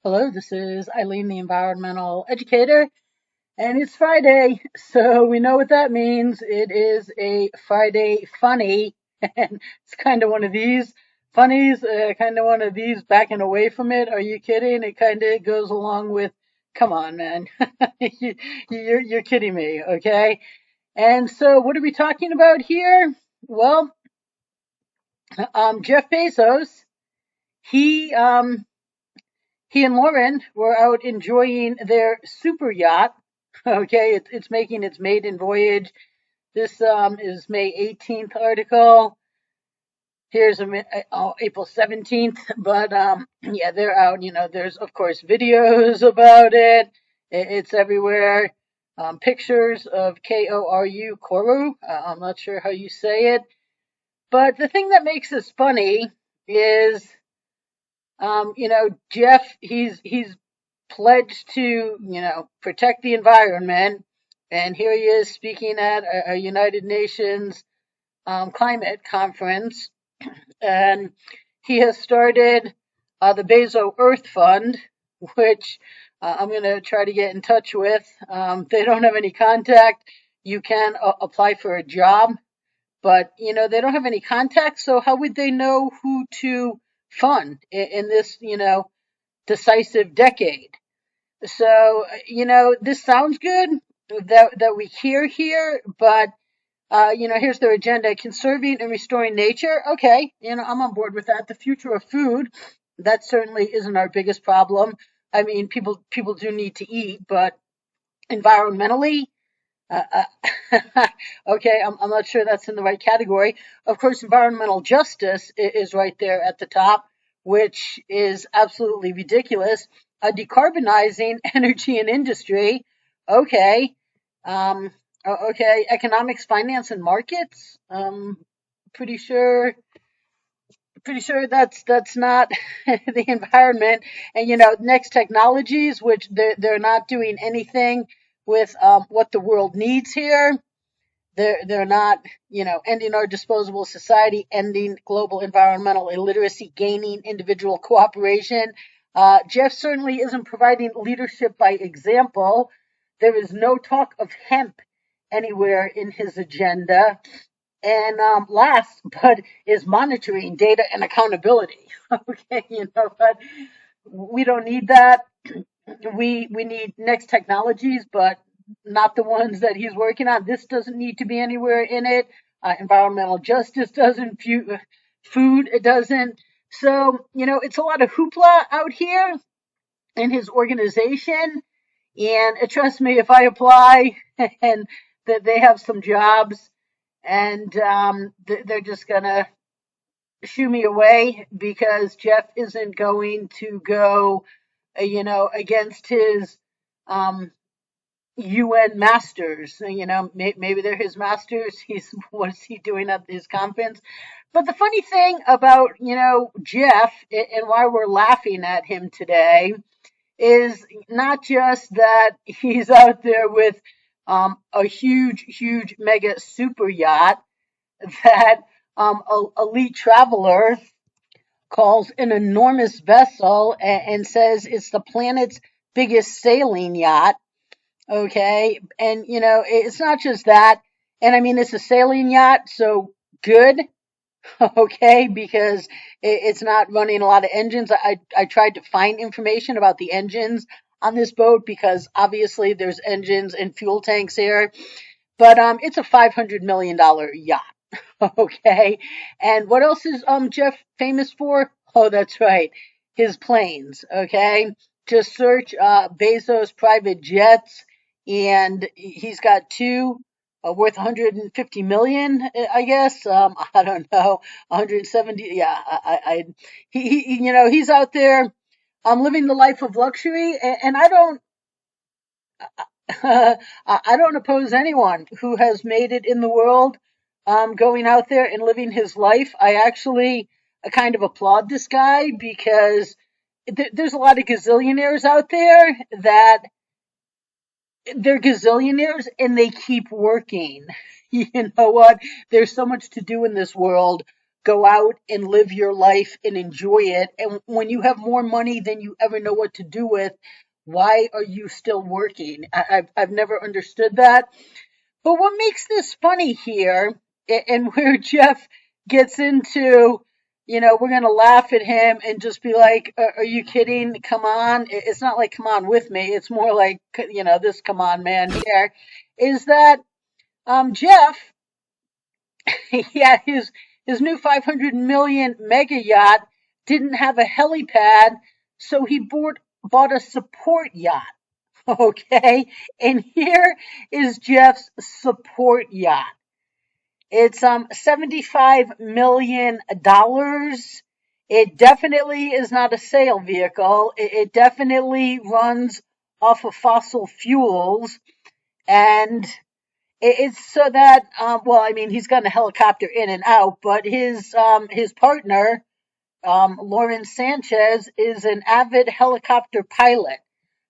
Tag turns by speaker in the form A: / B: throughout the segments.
A: Hello, this is Eileen, the environmental educator, and it's Friday, so we know what that means. It is a Friday funny, and it's kind of one of these funnies, kind of one of these backing away from it. Are you kidding? It kind of goes along with, come on, man, you're kidding me, okay? And so, what are we talking about here? Well, Jeff Bezos, he um, he and Lauren were out enjoying their super yacht. Okay, it's making its maiden voyage. This is May 18th article. Here's April 17th, but yeah, they're out. There's of course videos about it. It's everywhere. Pictures of Koru. I'm not sure how you say it, but the thing that makes this funny is Jeff, he's pledged to, protect the environment, and here he is speaking at a United Nations climate conference, and he has started the Bezos Earth Fund, which I'm going to try to get in touch with. They don't have any contact. You can apply for a job, but they don't have any contact, so how would they know who to fund in this decisive decade? So this sounds good that we hear here, but here's their agenda: conserving and restoring nature. Okay, I'm on board with that. The future of food, that certainly isn't our biggest problem. I mean, people do need to eat, but environmentally, okay, I'm not sure that's in the right category. Of course, environmental justice is right there at the top, which is absolutely ridiculous. Decarbonizing energy and industry, okay. Okay, economics, finance, and markets. Pretty sure, pretty sure that's not the environment. And next technologies, which they're not doing anything with what the world needs here. They're not, ending our disposable society, ending global environmental illiteracy, gaining individual cooperation. Jeff certainly isn't providing leadership by example. There is no talk of hemp anywhere in his agenda. And last, but is monitoring data and accountability. Okay, but we don't need that. We need next technologies, but not the ones that he's working on. This doesn't need to be anywhere in it. Environmental justice doesn't. Food it doesn't. So it's a lot of hoopla out here in his organization. And trust me, if I apply and that they have some jobs, and they're just gonna shoo me away because Jeff isn't going to go, against his um, UN masters. Maybe they're his masters. What is he doing at his conference? But the funny thing about Jeff and why we're laughing at him today is not just that he's out there with a huge mega super yacht that elite traveler calls an enormous vessel and says it's the planet's biggest sailing yacht. Okay. And, it's not just that. And I mean, it's a sailing yacht, so good. Okay. Because it's not running a lot of engines. I tried to find information about the engines on this boat because obviously there's engines and fuel tanks here. But it's a $500 million yacht. Okay. And what else is Jeff famous for? Oh, that's right. His planes. Okay. Just search Bezos private jets, and he's got two worth 150 million, I guess. I don't know, 170. Yeah, he's out there living the life of luxury, and I don't oppose anyone who has made it in the world, going out there and living his life. I actually kind of applaud this guy because there's a lot of gazillionaires out there that they're gazillionaires and they keep working. You know what? There's so much to do in this world, go out and live your life and enjoy it. And when you have more money than you ever know what to do with, why are you still working? I've never understood that. But what makes this funny here, and where Jeff gets into, we're going to laugh at him and just be like, are you kidding? Come on. It's not like, come on with me. It's more like, this come on man here, is that Jeff, yeah, his new 500 million mega yacht didn't have a helipad, so he bought a support yacht. Okay, and here is Jeff's support yacht. It's $75 million. It definitely is not a sail vehicle. It definitely runs off of fossil fuels, and it's so that well, I mean, he's got a helicopter in and out, but his partner, Lauren Sanchez, is an avid helicopter pilot.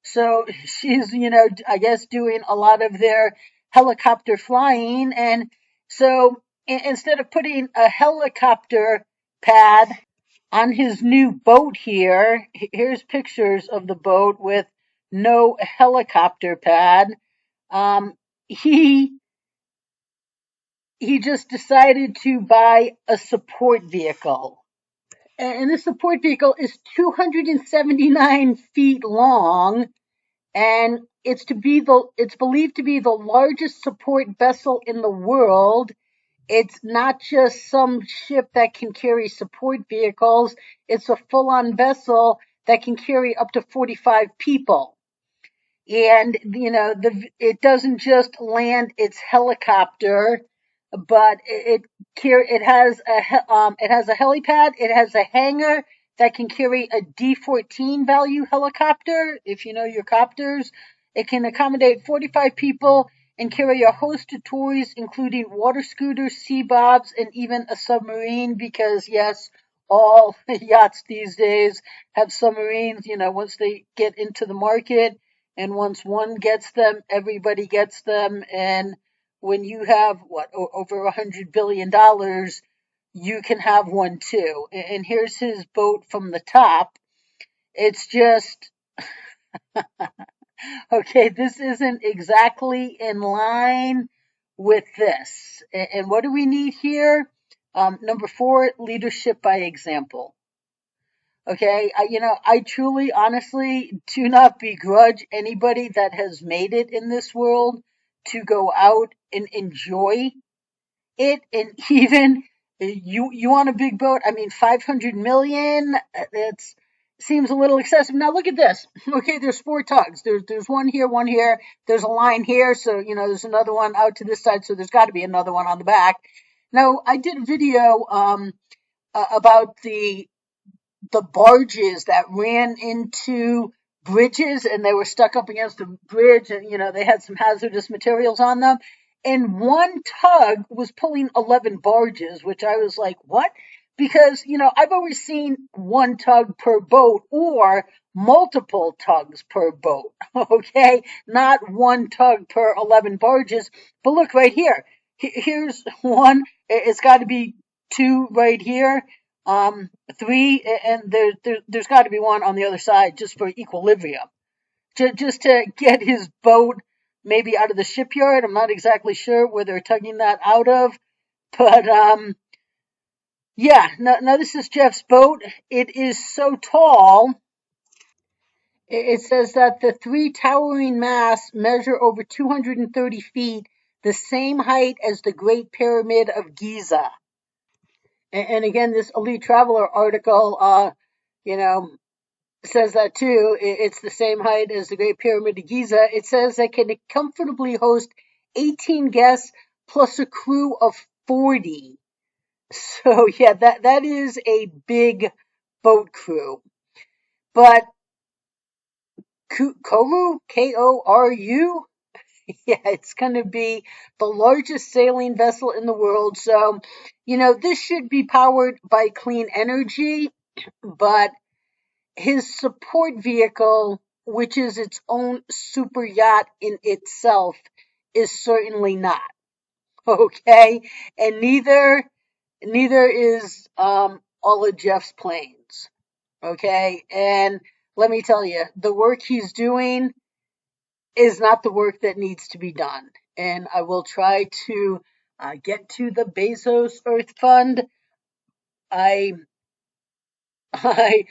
A: So she's, I guess doing a lot of their helicopter flying. And so instead of putting a helicopter pad on his new boat here, here's pictures of the boat with no helicopter pad. Um, he he just decided to buy a support vehicle. And this support vehicle is 279 feet long, and it's believed to be the largest support vessel in the world. It's not just some ship that can carry support vehicles. It's a full-on vessel that can carry up to 45 people. And it doesn't just land its helicopter, but it has a helipad. It has a hangar that can carry a D-14 value helicopter. If you know your copters, it can accommodate 45 people and carry a host of toys, including water scooters, sea bobs, and even a submarine. Because yes, all yachts these days have submarines. Once they get into the market. And once one gets them, everybody gets them. And when you have over $100 billion, you can have one too. And here's his boat from the top. It's just okay. This isn't exactly in line with this. And what do we need here? Number 4, leadership by example. Okay, I truly, honestly do not begrudge anybody that has made it in this world to go out and enjoy it. And even you want a big boat. I mean, 500 million, it seems a little excessive. Now look at this. Okay, there's 4 tugs. There's one here, one here. There's a line here. So, there's another one out to this side. So there's got to be another one on the back. Now, I did a video about the barges that ran into bridges, and they were stuck up against the bridge, and they had some hazardous materials on them, and one tug was pulling 11 barges, which I was like, what? Because I've always seen one tug per boat or multiple tugs per boat. Okay, not one tug per 11 barges. But look right here, here's one. It's got to be 2 right here, 3, and there's got to be one on the other side just for equilibrium, just to get his boat maybe out of the shipyard. I'm not exactly sure where they're tugging that out of, but yeah. Now this is Jeff's boat. It is so tall. It says that the 3 towering masts measure over 230 feet, the same height as the Great Pyramid of Giza. And again, this Elite Traveler article, says that too. It's the same height as the Great Pyramid of Giza. It says it can comfortably host 18 guests plus a crew of 40. So yeah, that is a big boat crew. But Koru, Koru, yeah, it's going to be the largest sailing vessel in the world. So, this should be powered by clean energy, but his support vehicle, which is its own super yacht in itself, is certainly not. Okay? And neither neither is all of Jeff's planes. Okay, and let me tell you, the work he's doing is not the work that needs to be done. And I will try to get to the Bezos Earth Fund. I I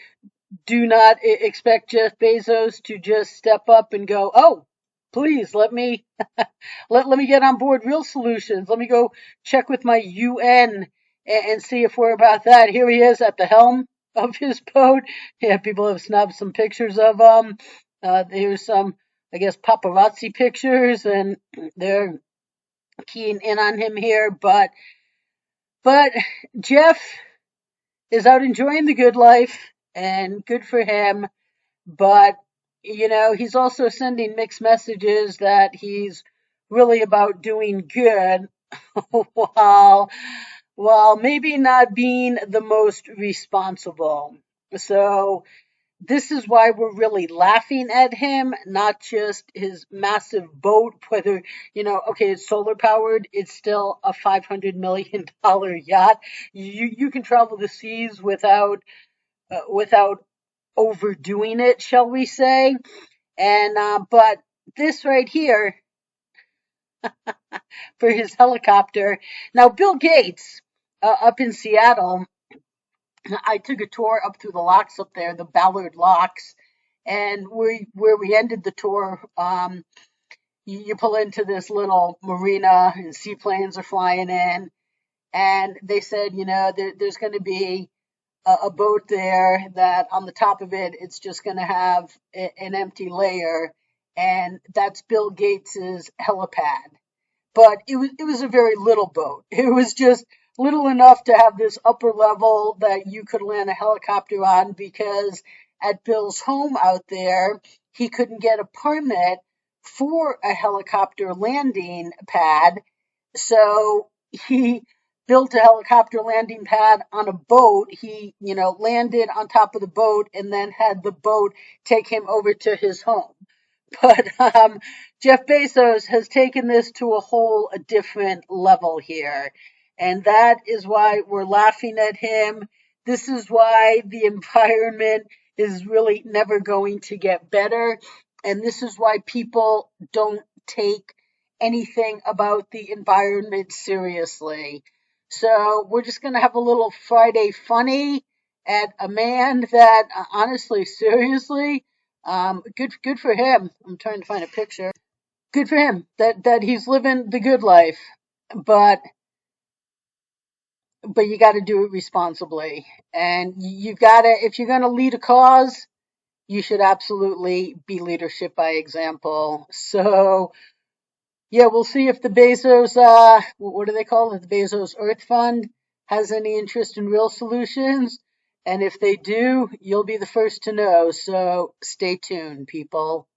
A: do not expect Jeff Bezos to just step up and go, "Oh, please let me get on board Real Solutions. Let me go check with my UN and see if we're about that." Here he is at the helm of his boat. Yeah, people have snapped some pictures of him. Here's some, I guess, paparazzi pictures, and they're keying in on him here. But Jeff is out enjoying the good life, and good for him. But he's also sending mixed messages that he's really about doing good while maybe not being the most responsible. So this is why we're really laughing at him, not just his massive boat, whether, okay, it's solar powered, it's still a $500 million yacht. You can travel the seas without overdoing it, shall we say. And but this right here for his helicopter. Now, Bill Gates up in Seattle, I took a tour up through the locks up there, the Ballard locks, and where we ended the tour, you pull into this little marina and seaplanes are flying in, and they said, there's going to be a boat there that on the top of it, it's just going to have an empty layer, and that's Bill Gates's helipad. But it was a very little boat. It was just little enough to have this upper level that you could land a helicopter on, because at Bill's home out there, he couldn't get a permit for a helicopter landing pad. So he built a helicopter landing pad on a boat. He, landed on top of the boat and then had the boat take him over to his home. But Jeff Bezos has taken this to a different level here. And that is why we're laughing at him. This is why the environment is really never going to get better. And this is why people don't take anything about the environment seriously. So we're just going to have a little Friday funny at a man that, honestly, seriously, good for him. I'm trying to find a picture. Good for him that he's living the good life, but you got to do it responsibly, and you've got to, if you're going to lead a cause, you should absolutely be leadership by example. So yeah, we'll see if the Bezos, what do they call it? The Bezos Earth Fund has any interest in Real Solutions. And if they do, you'll be the first to know. So stay tuned, people.